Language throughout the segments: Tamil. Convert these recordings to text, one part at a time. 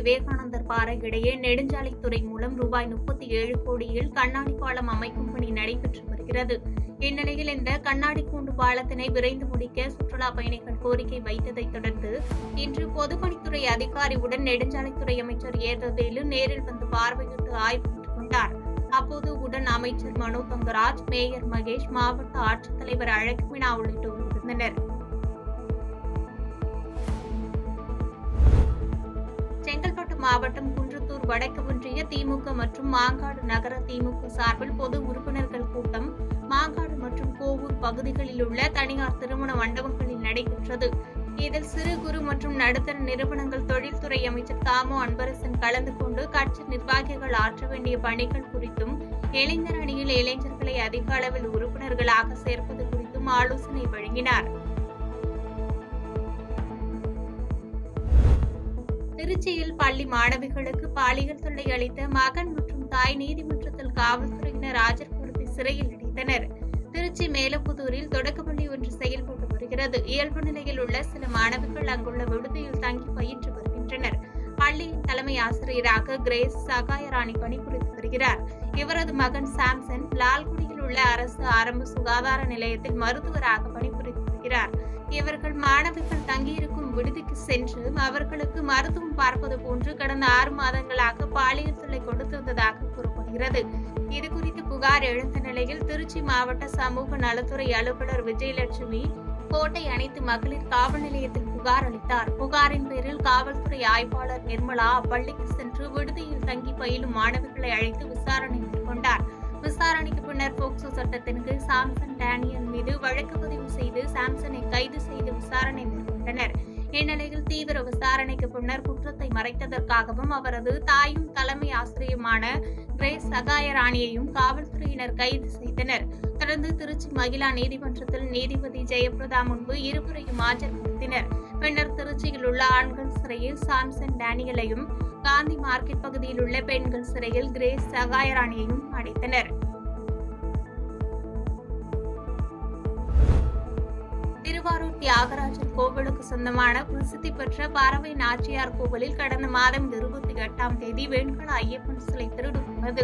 விவேகானந்தர் பாறை இடையே நெடுஞ்சாலைத்துறை மூலம் ரூபாய் 37 கோடியில் கண்ணாடி பாலம் அமைக்கும் பணி நடைபெற்று வருகிறது. இந்நிலையில் இந்த கண்ணாடி கூண்டு பாலத்தினை விரைந்து முடிக்க சுற்றுலா பயணிகள் கோரிக்கை வைத்ததைத் தொடர்ந்து இன்று பொதுப்பணித்துறை அதிகாரியுடன் நெடுஞ்சாலைத்துறை அமைச்சர் ஏதவேலு நேரில் வந்து பார்வையிட்டு ஆய்வு மேற்கொண்டார். அப்போது உடன் அமைச்சர் மனோ தங்கராஜ், மேயர் மகேஷ், மாவட்ட ஆட்சித்தலைவர் அழகுமினா உள்ளிட்டோர் இருந்தனர். செங்கல்பட்டு மாவட்டம் குன்றத்தூர் வடக்கு ஒன்றிய திமுக மற்றும் மாங்காடு நகர திமுக சார்பில் பொது உறுப்பினர்கள் கூட்டம் மாங்காடு மற்றும் கோவூர் பகுதிகளில் உள்ள தனியார் திருமண மண்டபங்களில் நடைபெற்றது. இதில் சிறு குறு மற்றும் நடுத்தர நிறுவனங்கள் தொழில்துறை அமைச்சர் தாமோ அன்பரசன் கலந்து கொண்டு கட்சி நிர்வாகிகள் ஆற்ற வேண்டிய பணிகள் குறித்தும், இளைஞர் அணியில் இளைஞர்களை அதிக அளவில் உறுப்பினர்களாக சேர்ப்பது குறித்தும் ஆலோசனை வழங்கினார். திருச்சியில் பள்ளி மாணவிகளுக்கு பாலியல் தொல்லை அளித்த மகன் மற்றும் தாய் நீதிமன்றத்தில் காவல்துறையினர் ஆஜர்படுத்தி சிறையில் அடைத்தனர். திருச்சி மேலப்புதூரில் தொடக்கப்பள்ளி ஒன்று செயல்பட்டு வருகிறது. இயல்பு நிலையில் உள்ள சில மாணவிகள் அங்குள்ள விடுதியில் தங்கி பயின்று வருகின்றனர். பள்ளியின் தலைமை ஆசிரியராக கிரேஸ் சகாயராணி பணிபுரிந்து வருகிறார். இவரது மகன் சாம்சன் லால்குடியில் உள்ள அரசு ஆரம்ப சுகாதார நிலையத்தில் மருத்துவராக பணிபுரிந்து வருகிறார். இவர்கள் மாணவிகள் தங்கியிருக்கும் விடுதிக்கு சென்று அவர்களுக்கு மருத்துவம் பார்ப்பது போன்று கடந்த 6 மாதங்களாக பாலியல் தொல்லை கொடுத்து வந்ததாக கூறப்படுகிறது. இதுகுறித்து புகார் எழுந்த நிலையில் திருச்சி மாவட்ட சமூக நலத்துறை அலுவலர் விஜயலட்சுமி கோட்டை அனைத்து மகளிர் காவல் நிலையத்தில் புகார் அளித்தார். புகாரின் பேரில் காவல்துறை ஆய்வாளர் நிர்மலா அப்பள்ளிக்கு சென்று விடுதியில் தங்கி பயிலும் மாணவிகளை அழைத்து விசாரணை மேற்கொண்டார். விசாரணைக்கு பின்னர் போக்சோ சட்டத்தின் கீழ் சாம்சன் டேனியல் மீது வழக்கு பதிவு செய்து சாம்சனை கைது செய்து விசாரணை மேற்கொண்டனர். இந்நிலையில் தீவிர விசாரணைக்கு பின்னர் குற்றத்தை மறைத்ததற்காகவும் அவரது தாயும் தலைமை ஆசிரியருமான கிரேஸ் சகாயராணியையும் காவல்துறையினர் கைது செய்தனர். தொடர்ந்து திருச்சி மகிழா நீதிமன்றத்தில் நீதிபதி ஜெயபிரதா முன்பு இருவரையும் ஆஜர்படுத்தினர். பின்னர் திருச்சியில் உள்ள ஆண்கள் சிறையில் சாம்சன் டேனியலையும், காந்தி மார்க்கெட் பகுதியில் உள்ள பெண்கள் சிறையில் கிரேஸ் சகாயராணியையும் அடைத்தனர். திருவாரூர் தியாகராஜர் கோவிலுக்கு சொந்தமான பிரசித்தி பெற்ற பறவை நாச்சியார் கோவிலில் கடந்த மாதம் 28ஆம் தேதி வெண்கல ஐயப்பன் சிலை திருடப்பட்டது.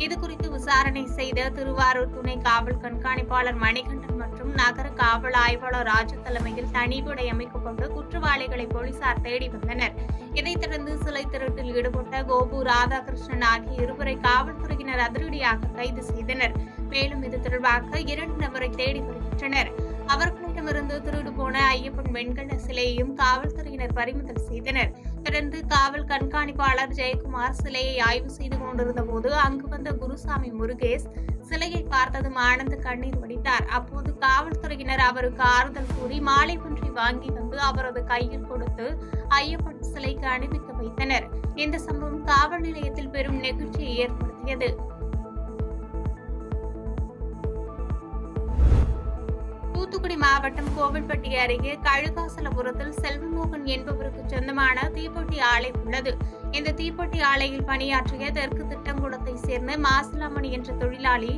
இதுகுறித்து விசாரணை செய்த திருவாரூர் துணை காவல் கண்காணிப்பாளர் மணிகண்டன் மற்றும் நகர காவல் ஆய்வாளர் ராஜு தலைமையில் தனிப்படை அமைக்கப்பட்டு குற்றவாளிகளை போலீசார் தேடி வந்தனர். இதைத் தொடர்ந்து சிலை திருட்டில் ஈடுபட்ட கோபு, ராதாகிருஷ்ணன் ஆகிய இருவரை காவல்துறையினர் அதிரடியாக கைது செய்தனர். மேலும் இது தொடர்பாக 2 நபரை தேடி வருகின்றனர். அவர்களிடமிருந்து திருடு போன ஐயப்பன் வெண்கல சிலையையும் காவல்துறையினர் பறிமுதல் செய்தனர். தொடர்ந்து காவல் கண்காணிப்பாளர் ஜெயக்குமார் சிலையை ஆய்வு செய்து கொண்டிருந்த போது அங்கு வந்த குருசாமி முருகேஷ் சிலையை பார்த்ததும் ஆனந்த கண்ணீர் வடித்தார். அப்போது காவல்துறையினர் அவருக்கு ஆறுதல் கூறி மாலை ஒன்றை வாங்கி வந்து அவரது கையில் கொடுத்து ஐயப்பன் சிலைக்கு அணிவிக்க வைத்தனர். இந்த சம்பவம் காவல் நிலையத்தில் பெரும் நெகிழ்ச்சியை ஏற்படுத்தியது. தூத்துக்குடி மாவட்டம் கோவில்பட்டி அருகே கழுகாசலபுரத்தில் செல்வமோகன் என்பவருக்கு சொந்தமான தீப்பெட்டி ஆலை உள்ளது. இந்த தீப்பெட்டி ஆலையில் பணியாற்றிய தெற்கு திட்டங்குளத்தை சேர்ந்த மாசிலாமணி என்ற தொழிலாளி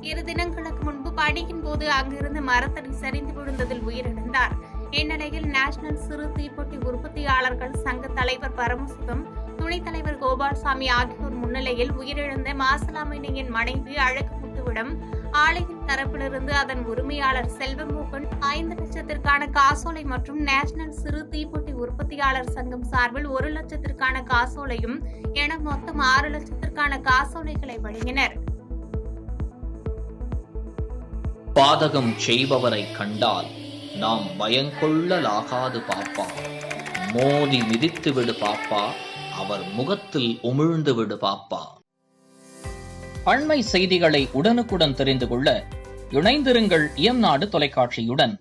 2 தினங்களுக்கு முன்பு பணியின் போது அங்கிருந்த மரத்தடி சரிந்து விழுந்ததில் உயிரிழந்தார். இந்நிலையில் நேஷனல் சிறு தீப்பெட்டி உற்பத்தியாளர்கள் சங்க தலைவர் பரமசிவம், துணைத் தலைவர் கோபால்சாமி ஆகியோர் முன்னிலையில் உயிரிழந்த மாசிலாமணியின் மனைவி அழகுமுத்துவிடம் ஆலையின் தரப்பிலிருந்து அதன் உரிமையாளர் செல்வமோகன் 5 லட்சத்திற்கான காசோலை மற்றும் நேஷனல் சிறு தீப்பெட்டி உற்பத்தியாளர் சங்கம் சார்பில் 1 லட்சத்திற்கான காசோலையும் என மொத்தம் 6 லட்சத்திற்கான காசோலைகளை வழங்கினர். பாதகம் செய்பவரை கண்டால் நாம் பயங்கொள்ளலாகாது பாப்பா, மோதி மிதித்து விடு பாப்பா, அவர் முகத்தில் உமிழ்ந்து விடு பாப்பா. அண்மை செய்திகளை உடனுக்குடன் தெரிந்து கொள்ள இணைந்திருங்கள் இயம்நாடு தொலைக்காட்சியுடன்.